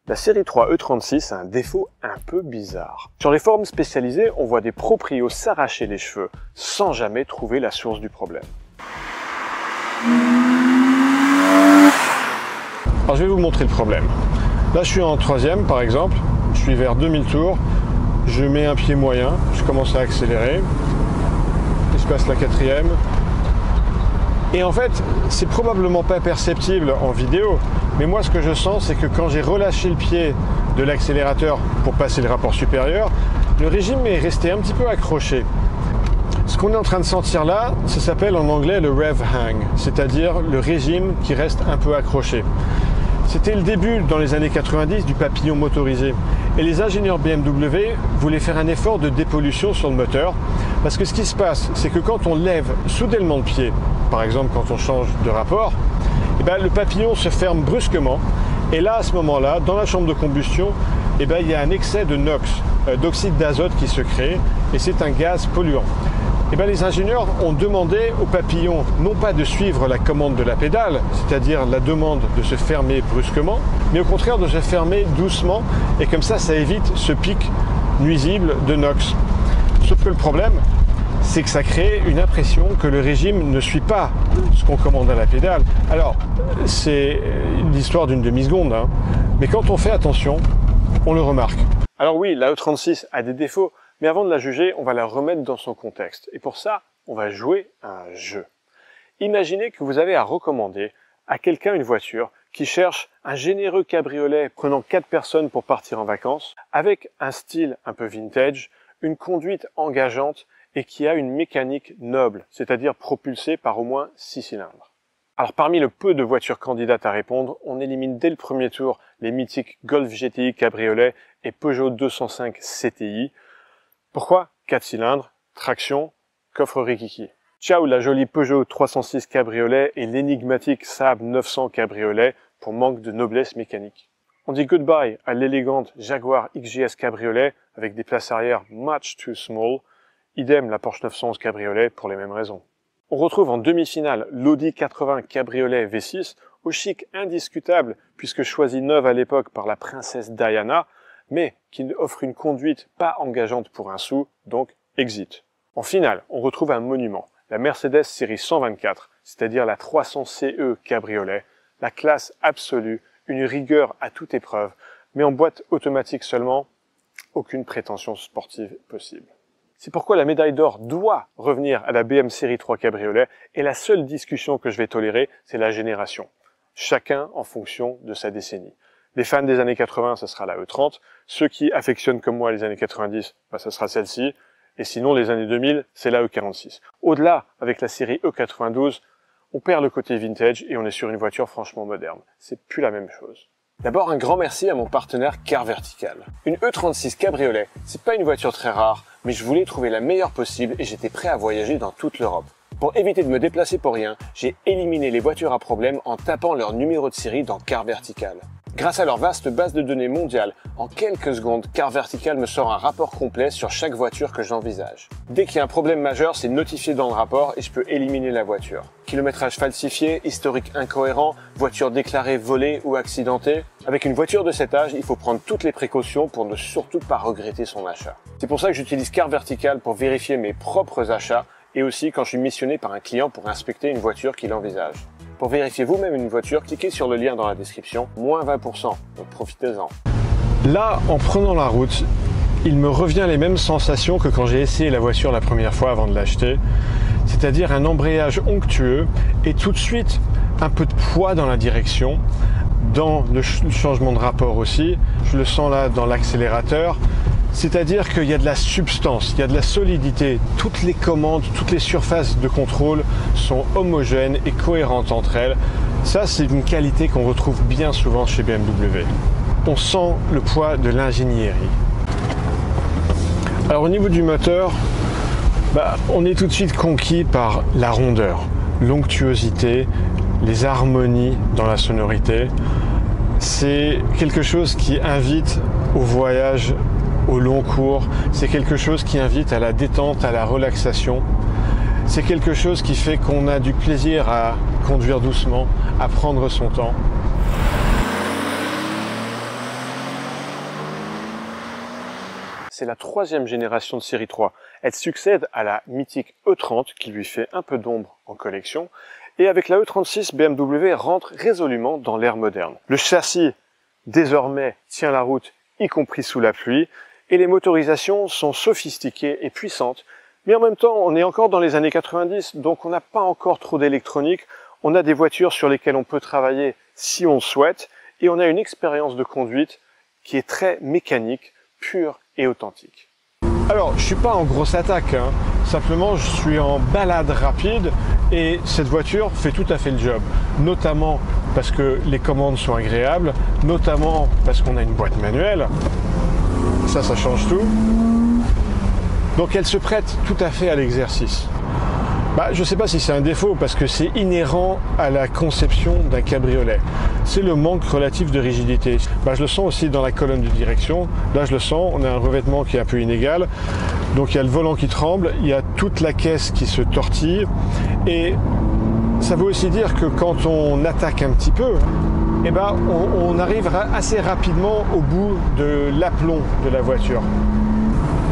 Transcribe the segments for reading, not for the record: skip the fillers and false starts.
La série 3 E36 a un défaut un peu bizarre. Sur les forums spécialisés, on voit des proprios s'arracher les cheveux sans jamais trouver la source du problème. Alors je vais vous montrer le problème. Là je suis en 3e par exemple, je suis vers 2000 tours, je mets un pied moyen, je commence à accélérer, il se passe la 4e. Et en fait, c'est probablement pas perceptible en vidéo, mais moi ce que je sens, c'est que quand j'ai relâché le pied de l'accélérateur pour passer le rapport supérieur, le régime est resté un petit peu accroché. Ce qu'on est en train de sentir là, ça s'appelle en anglais le rev hang, c'est-à-dire le régime qui reste un peu accroché. C'était le début, dans les années 90, du papillon motorisé. Et les ingénieurs BMW voulaient faire un effort de dépollution sur le moteur. Parce que ce qui se passe, c'est que quand on lève soudainement le pied, par exemple quand on change de rapport, eh bien, le papillon se ferme brusquement. Et là, à ce moment-là, dans la chambre de combustion, eh bien, il y a un excès de NOx, d'oxyde d'azote qui se crée. Et c'est un gaz polluant. Eh bien, les ingénieurs ont demandé au papillon non pas de suivre la commande de la pédale, c'est-à-dire la demande de se fermer brusquement, mais au contraire de se fermer doucement, et comme ça évite ce pic nuisible de NOx. Sauf que le problème, c'est que ça crée une impression que le régime ne suit pas ce qu'on commande à la pédale. Alors, c'est l'histoire d'une demi-seconde, hein, mais quand on fait attention, on le remarque. Alors oui, la E36 a des défauts, mais avant de la juger, on va la remettre dans son contexte. Et pour ça, on va jouer à un jeu. Imaginez que vous avez à recommander à quelqu'un une voiture qui cherche un généreux cabriolet prenant 4 personnes pour partir en vacances, avec un style un peu vintage, une conduite engageante et qui a une mécanique noble, c'est-à-dire propulsée par au moins 6 cylindres. Alors parmi le peu de voitures candidates à répondre, on élimine dès le premier tour les mythiques Golf GTI cabriolet et Peugeot 205 CTI. Pourquoi 4 cylindres, traction, coffre rikiki. Ciao la jolie Peugeot 306 cabriolet et l'énigmatique Saab 900 cabriolet pour manque de noblesse mécanique. On dit goodbye à l'élégante Jaguar XJS cabriolet avec des places arrière much too small, idem la Porsche 911 cabriolet pour les mêmes raisons. On retrouve en demi-finale l'Audi 80 cabriolet V6 au chic indiscutable puisque choisi neuve à l'époque par la princesse Diana, mais qui offre une conduite pas engageante pour un sou, donc exit. En finale, on retrouve un monument, la Mercedes série 124, c'est-à-dire la 300 CE cabriolet, la classe absolue, une rigueur à toute épreuve, mais en boîte automatique seulement, aucune prétention sportive possible. C'est pourquoi la médaille d'or doit revenir à la BM série 3 cabriolet, et la seule discussion que je vais tolérer, c'est la génération. Chacun en fonction de sa décennie. Les fans des années 80, ça sera la E30. Ceux qui affectionnent comme moi les années 90, ça sera celle-ci. Et sinon, les années 2000, c'est la E46. Au-delà, avec la série E92, on perd le côté vintage et on est sur une voiture franchement moderne. C'est plus la même chose. D'abord, un grand merci à mon partenaire Car Vertical. Une E36 cabriolet, c'est pas une voiture très rare, mais je voulais trouver la meilleure possible et j'étais prêt à voyager dans toute l'Europe. Pour éviter de me déplacer pour rien, j'ai éliminé les voitures à problème en tapant leur numéro de série dans Car Vertical. Grâce à leur vaste base de données mondiale, en quelques secondes, Car Vertical me sort un rapport complet sur chaque voiture que j'envisage. Dès qu'il y a un problème majeur, c'est notifié dans le rapport et je peux éliminer la voiture. Kilométrage falsifié, historique incohérent, voiture déclarée volée ou accidentée. Avec une voiture de cet âge, il faut prendre toutes les précautions pour ne surtout pas regretter son achat. C'est pour ça que j'utilise Car Vertical pour vérifier mes propres achats et aussi quand je suis missionné par un client pour inspecter une voiture qu'il envisage. Pour vérifier vous-même une voiture, cliquez sur le lien dans la description, moins 20%, donc profitez-en. Là, en prenant la route, il me revient les mêmes sensations que quand j'ai essayé la voiture la première fois avant de l'acheter, c'est-à-dire un embrayage onctueux et tout de suite un peu de poids dans la direction, dans le changement de rapport aussi, je le sens là dans l'accélérateur. C'est-à-dire qu'il y a de la substance, il y a de la solidité. Toutes les commandes, toutes les surfaces de contrôle sont homogènes et cohérentes entre elles. Ça, c'est une qualité qu'on retrouve bien souvent chez BMW. On sent le poids de l'ingénierie. Alors au niveau du moteur, on est tout de suite conquis par la rondeur, l'onctuosité, les harmonies dans la sonorité. C'est quelque chose qui invite au voyage au long cours, c'est quelque chose qui invite à la détente, à la relaxation. C'est quelque chose qui fait qu'on a du plaisir à conduire doucement, à prendre son temps. C'est la troisième génération de série 3. Elle succède à la mythique E30 qui lui fait un peu d'ombre en collection. Et avec la E36, BMW rentre résolument dans l'ère moderne. Le châssis, désormais, tient la route, y compris sous la pluie. Et les motorisations sont sophistiquées et puissantes. Mais en même temps, on est encore dans les années 90, donc on n'a pas encore trop d'électronique. On a des voitures sur lesquelles on peut travailler si on le souhaite. Et on a une expérience de conduite qui est très mécanique, pure et authentique. Alors, je suis pas en grosse attaque, hein. Simplement je suis en balade rapide et cette voiture fait tout à fait le job. Notamment parce que les commandes sont agréables, notamment parce qu'on a une boîte manuelle. Ça change tout. Donc elle se prête tout à fait à l'exercice. Je ne sais pas si c'est un défaut parce que c'est inhérent à la conception d'un cabriolet. C'est le manque relatif de rigidité. Je le sens aussi dans la colonne de direction. Là, je le sens, on a un revêtement qui est un peu inégal. Donc il y a le volant qui tremble, il y a toute la caisse qui se tortille. Et ça veut aussi dire que quand on attaque un petit peu, on arrive assez rapidement au bout de l'aplomb de la voiture.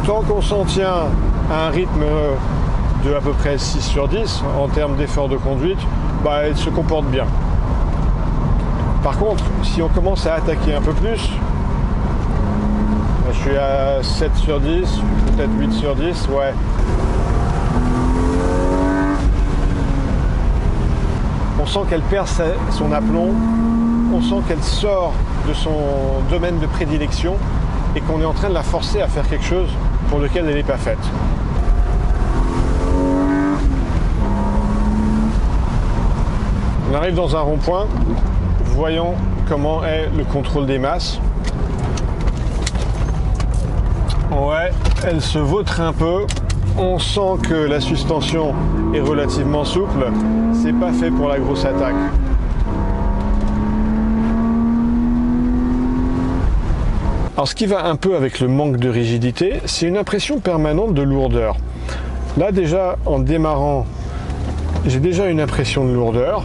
Tant qu'on s'en tient à un rythme de à peu près 6 sur 10 en termes d'effort de conduite, elle se comporte bien. Par contre, si on commence à attaquer un peu plus, je suis à 7 sur 10, peut-être 8 sur 10, ouais. On sent qu'elle perd son aplomb, on sent qu'elle sort de son domaine de prédilection et qu'on est en train de la forcer à faire quelque chose pour lequel elle n'est pas faite. On arrive dans un rond-point, voyons comment est le contrôle des masses. Ouais, elle se vautre un peu, on sent que la suspension est relativement souple, c'est pas fait pour la grosse attaque. Alors ce qui va un peu avec le manque de rigidité, c'est une impression permanente de lourdeur. Là déjà, en démarrant, j'ai déjà une impression de lourdeur.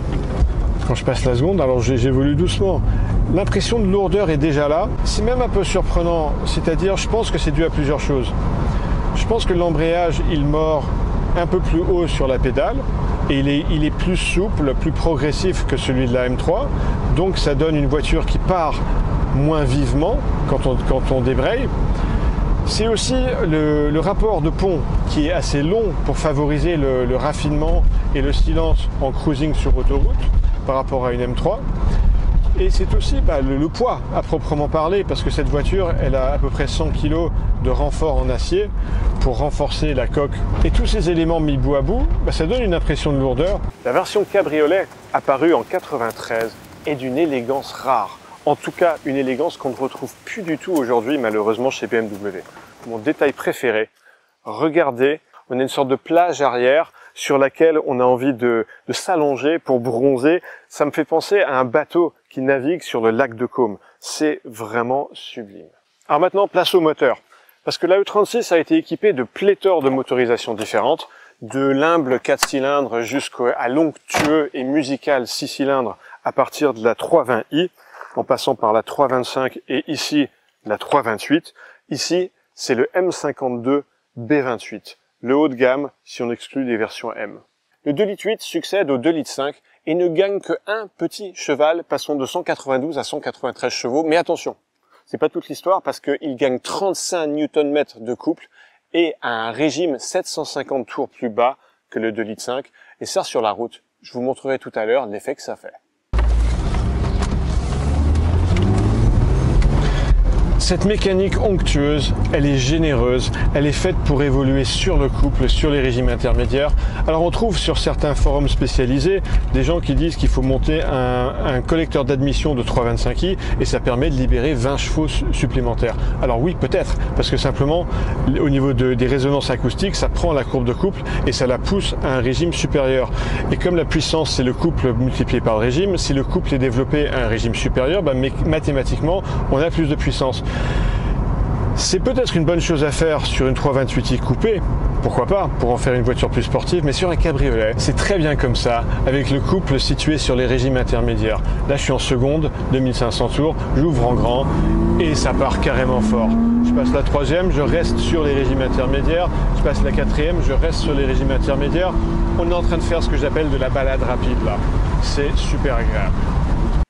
Quand je passe la seconde, alors j'évolue doucement. L'impression de lourdeur est déjà là. C'est même un peu surprenant, c'est-à-dire je pense que c'est dû à plusieurs choses. Je pense que l'embrayage, il mord un peu plus haut sur la pédale et il est plus souple, plus progressif que celui de la M3. Donc ça donne une voiture qui part moins vivement quand on débraye. C'est aussi le rapport de pont qui est assez long pour favoriser le raffinement et le silence en cruising sur autoroute par rapport à une M3. Et c'est aussi le poids à proprement parler, parce que cette voiture, elle a à peu près 100 kg de renfort en acier pour renforcer la coque. Et tous ces éléments mis bout à bout, ça donne une impression de lourdeur. La version cabriolet, apparue en 93, est d'une élégance rare. En tout cas, une élégance qu'on ne retrouve plus du tout aujourd'hui, malheureusement, chez BMW. Mon détail préféré, regardez, on a une sorte de plage arrière sur laquelle on a envie de s'allonger pour bronzer. Ça me fait penser à un bateau qui navigue sur le lac de Caume. C'est vraiment sublime. Alors maintenant, place au moteur. Parce que la E36 a été équipée de pléthore de motorisations différentes, de l'humble 4 cylindres jusqu'à l'onctueux et musical 6 cylindres à partir de la 320i, en passant par la 325 et ici la 328. Ici, c'est le M52 B28, le haut de gamme si on exclut les versions M. Le 2,8 litres succède au 2,5 litres et ne gagne que un petit cheval, passant de 192 à 193 chevaux. Mais attention, c'est pas toute l'histoire parce qu'il gagne 35 Nm de couple et a un régime 750 tours plus bas que le 2,5 litres. Et ça, sur la route, je vous montrerai tout à l'heure l'effet que ça fait. Cette mécanique onctueuse, elle est généreuse, elle est faite pour évoluer sur le couple, sur les régimes intermédiaires. Alors on trouve sur certains forums spécialisés des gens qui disent qu'il faut monter un collecteur d'admission de 325i et ça permet de libérer 20 chevaux supplémentaires. Alors oui, peut-être, parce que simplement au niveau des résonances acoustiques, ça prend la courbe de couple et ça la pousse à un régime supérieur. Et comme la puissance c'est le couple multiplié par le régime, si le couple est développé à un régime supérieur, mathématiquement on a plus de puissance. C'est peut-être une bonne chose à faire sur une 328i coupée, pourquoi pas, pour en faire une voiture plus sportive, mais sur un cabriolet, c'est très bien comme ça, avec le couple situé sur les régimes intermédiaires. Là, je suis en seconde, 2500 tours, j'ouvre en grand, et ça part carrément fort. Je passe la troisième, je reste sur les régimes intermédiaires, je passe la quatrième, je reste sur les régimes intermédiaires. On est en train de faire ce que j'appelle de la balade rapide, là. C'est super agréable.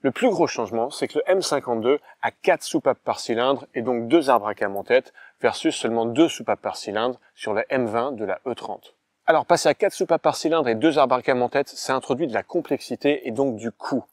Le plus gros changement, c'est que le M52 a 4 soupapes par cylindre et donc 2 arbres à cam en tête versus seulement 2 soupapes par cylindre sur le M20 de la E30. Alors passer à 4 soupapes par cylindre et 2 arbres à cam en tête, ça introduit de la complexité et donc du coût.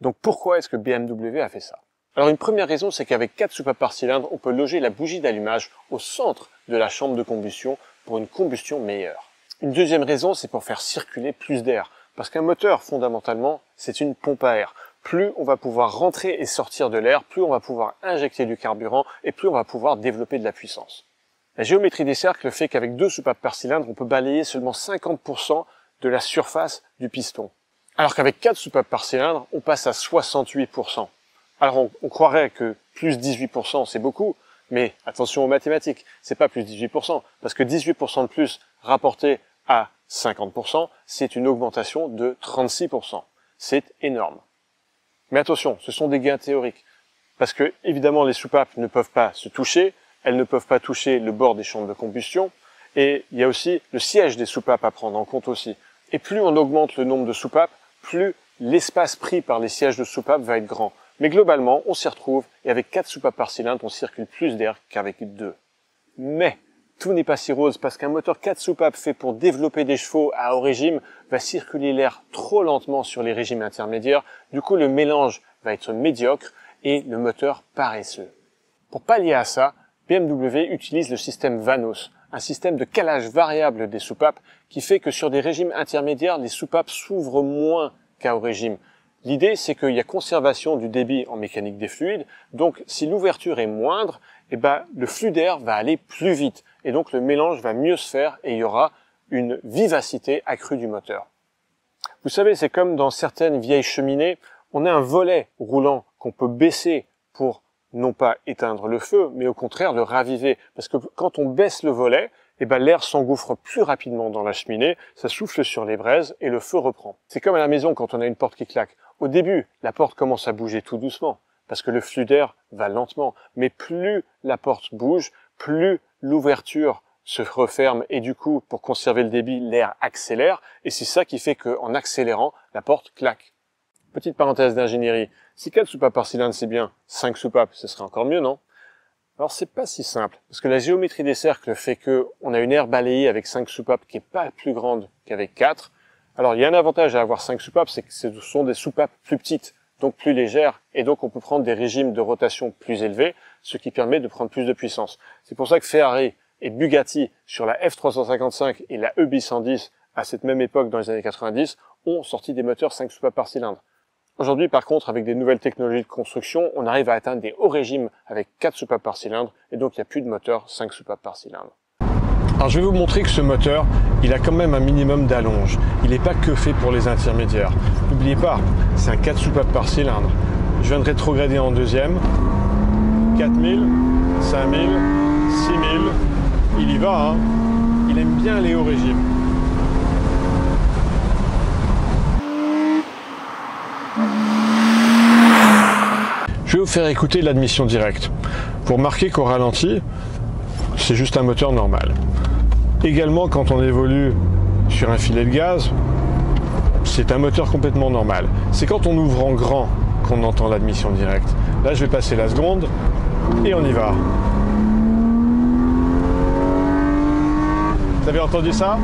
Donc pourquoi est-ce que BMW a fait ça? Alors une première raison, c'est qu'avec 4 soupapes par cylindre, on peut loger la bougie d'allumage au centre de la chambre de combustion pour une combustion meilleure. Une deuxième raison, c'est pour faire circuler plus d'air. Parce qu'un moteur, fondamentalement, c'est une pompe à air. Plus on va pouvoir rentrer et sortir de l'air, plus on va pouvoir injecter du carburant et plus on va pouvoir développer de la puissance. La géométrie des cercles fait qu'avec 2 soupapes par cylindre, on peut balayer seulement 50% de la surface du piston. Alors qu'avec 4 soupapes par cylindre, on passe à 68%. Alors on croirait que plus 18% c'est beaucoup, mais attention aux mathématiques, c'est pas plus 18%, parce que 18% de plus rapporté à 50%, c'est une augmentation de 36%. C'est énorme. Mais attention, ce sont des gains théoriques. Parce que, évidemment, les soupapes ne peuvent pas se toucher, elles ne peuvent pas toucher le bord des chambres de combustion, et il y a aussi le siège des soupapes à prendre en compte aussi. Et plus on augmente le nombre de soupapes, plus l'espace pris par les sièges de soupapes va être grand. Mais globalement, on s'y retrouve, et avec 4 soupapes par cylindre, on circule plus d'air qu'avec 2. Mais tout n'est pas si rose, parce qu'un moteur 4 soupapes fait pour développer des chevaux à haut régime va circuler l'air trop lentement sur les régimes intermédiaires. Du coup, le mélange va être médiocre et le moteur paresseux. Pour pallier à ça, BMW utilise le système Vanos, un système de calage variable des soupapes qui fait que sur des régimes intermédiaires, les soupapes s'ouvrent moins qu'à haut régime. L'idée, c'est qu'il y a conservation du débit en mécanique des fluides, donc si l'ouverture est moindre, le flux d'air va aller plus vite, et donc le mélange va mieux se faire, et il y aura une vivacité accrue du moteur. Vous savez, c'est comme dans certaines vieilles cheminées, on a un volet roulant qu'on peut baisser pour non pas éteindre le feu, mais au contraire le raviver, parce que quand on baisse le volet, l'air s'engouffre plus rapidement dans la cheminée, ça souffle sur les braises et le feu reprend. C'est comme à la maison quand on a une porte qui claque. Au début, la porte commence à bouger tout doucement, parce que le flux d'air va lentement. Mais plus la porte bouge, plus l'ouverture se referme et du coup, pour conserver le débit, l'air accélère. Et c'est ça qui fait qu'en accélérant, la porte claque. Petite parenthèse d'ingénierie. Si 4 soupapes par cylindre c'est bien, 5 soupapes, ce serait encore mieux, non? Alors c'est pas si simple, parce que la géométrie des cercles fait que on a une aire balayée avec 5 soupapes qui est pas plus grande qu'avec 4. Alors il y a un avantage à avoir 5 soupapes, c'est que ce sont des soupapes plus petites, donc plus légères, et donc on peut prendre des régimes de rotation plus élevés, ce qui permet de prendre plus de puissance. C'est pour ça que Ferrari et Bugatti sur la F355 et la EB110 à cette même époque dans les années 90 ont sorti des moteurs 5 soupapes par cylindre. Aujourd'hui, par contre, avec des nouvelles technologies de construction, on arrive à atteindre des hauts régimes avec 4 soupapes par cylindre, et donc il n'y a plus de moteur 5 soupapes par cylindre. Alors je vais vous montrer que ce moteur, il a quand même un minimum d'allonge. Il n'est pas que fait pour les intermédiaires. N'oubliez pas, c'est un 4 soupapes par cylindre. Je viens de rétrograder en deuxième. 4000, 5000, 6000, il y va, hein. Il aime bien les hauts régimes. Je vais vous faire écouter l'admission directe. Vous remarquez qu'au ralenti, c'est juste un moteur normal. Également, quand on évolue sur un filet de gaz, c'est un moteur complètement normal. C'est quand on ouvre en grand qu'on entend l'admission directe. Là, je vais passer la seconde et on y va. Vous avez entendu ça?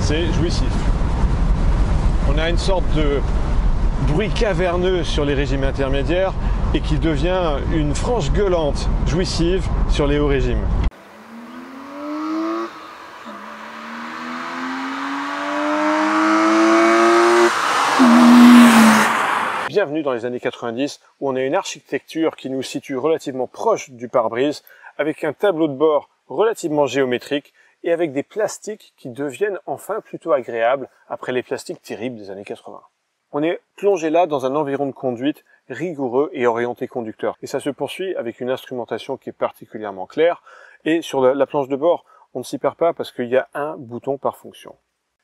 C'est jouissif. On a une sorte de bruit caverneux sur les régimes intermédiaires et qui devient une franche gueulante jouissive sur les hauts régimes. Bienvenue dans les années 90 où on a une architecture qui nous situe relativement proche du pare-brise avec un tableau de bord relativement géométrique et avec des plastiques qui deviennent enfin plutôt agréables après les plastiques terribles des années 80. On est plongé là dans un environ de conduite rigoureux et orienté conducteur. Et ça se poursuit avec une instrumentation qui est particulièrement claire. Et sur la planche de bord, on ne s'y perd pas parce qu'il y a un bouton par fonction.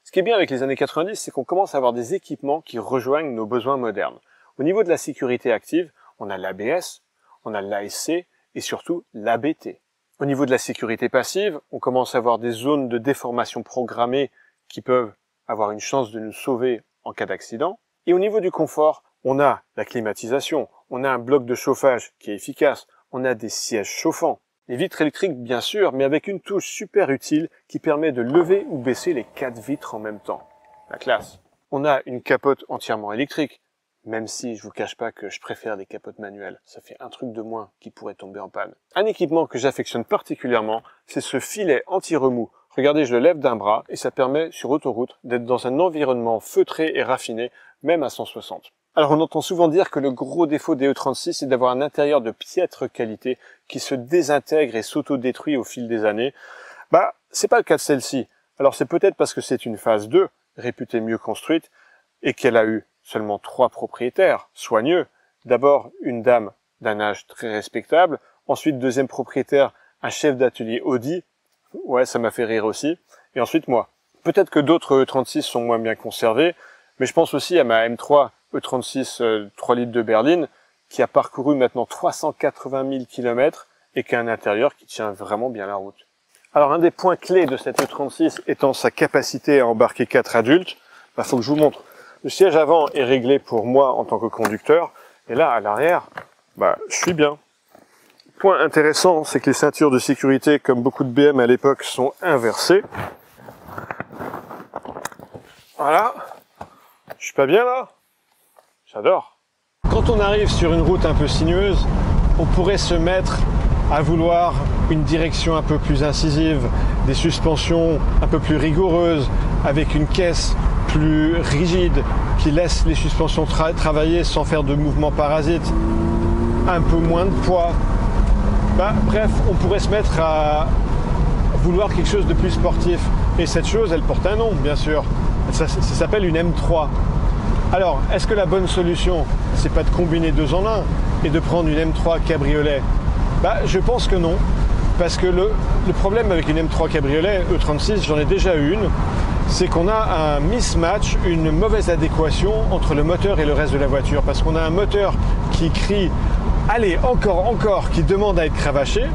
Ce qui est bien avec les années 90, c'est qu'on commence à avoir des équipements qui rejoignent nos besoins modernes. Au niveau de la sécurité active, on a l'ABS, on a l'ASC et surtout l'ABT. Au niveau de la sécurité passive, on commence à avoir des zones de déformation programmées qui peuvent avoir une chance de nous sauver en cas d'accident. Et au niveau du confort, on a la climatisation, on a un bloc de chauffage qui est efficace, on a des sièges chauffants. Les vitres électriques, bien sûr, mais avec une touche super utile qui permet de lever ou baisser les 4 vitres en même temps. La classe. On a une capote entièrement électrique, même si je vous cache pas que je préfère les capotes manuelles. Ça fait un truc de moins qui pourrait tomber en panne. Un équipement que j'affectionne particulièrement, c'est ce filet anti-remous. Regardez, je le lève d'un bras et ça permet, sur autoroute, d'être dans un environnement feutré et raffiné, même à 160. Alors on entend souvent dire que le gros défaut des E36 c'est d'avoir un intérieur de piètre qualité qui se désintègre et s'auto-détruit au fil des années. C'est pas le cas de celle-ci. Alors c'est peut-être parce que c'est une phase 2, réputée mieux construite, et qu'elle a eu seulement 3 propriétaires soigneux. D'abord une dame d'un âge très respectable, ensuite deuxième propriétaire, un chef d'atelier Audi, ouais ça m'a fait rire aussi, et ensuite moi. Peut-être que d'autres E36 sont moins bien conservés, mais je pense aussi à ma M3 E36 3 litres de berline qui a parcouru maintenant 380 000 km et qui a un intérieur qui tient vraiment bien la route. Alors un des points clés de cette E36 étant sa capacité à embarquer 4 adultes, faut que je vous montre. Le siège avant est réglé pour moi en tant que conducteur et là à l'arrière, je suis bien. Point intéressant, c'est que les ceintures de sécurité, comme beaucoup de BM à l'époque, sont inversées. Voilà. Je suis pas bien là? J'adore. Quand on arrive sur une route un peu sinueuse, on pourrait se mettre à vouloir une direction un peu plus incisive, des suspensions un peu plus rigoureuses, avec une caisse plus rigide qui laisse les suspensions travailler sans faire de mouvements parasites, un peu moins de poids. Bref, on pourrait se mettre à vouloir quelque chose de plus sportif. Et cette chose, elle porte un nom, bien sûr. Ça s'appelle une M3. Alors, est-ce que la bonne solution, c'est pas de combiner 2 en 1 et de prendre une M3 cabriolet? Je pense que non, parce que le problème avec une M3 cabriolet E36, j'en ai déjà eu une, c'est qu'on a un mismatch, une mauvaise adéquation entre le moteur et le reste de la voiture, parce qu'on a un moteur qui crie « Allez, encore !» qui demande à être cravaché,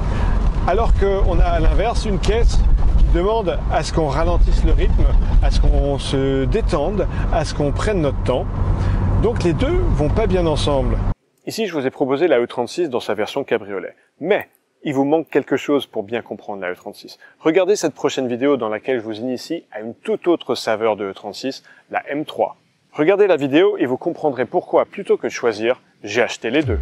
alors qu'on a à l'inverse une caisse qui demande à ce qu'on ralentisse le rythme, à ce qu'on se détende, à ce qu'on prenne notre temps. Donc les deux vont pas bien ensemble. Ici, je vous ai proposé la E36 dans sa version cabriolet. Mais il vous manque quelque chose pour bien comprendre la E36. Regardez cette prochaine vidéo dans laquelle je vous initie à une toute autre saveur de E36, la M3. Regardez la vidéo et vous comprendrez pourquoi, plutôt que de choisir, j'ai acheté les deux.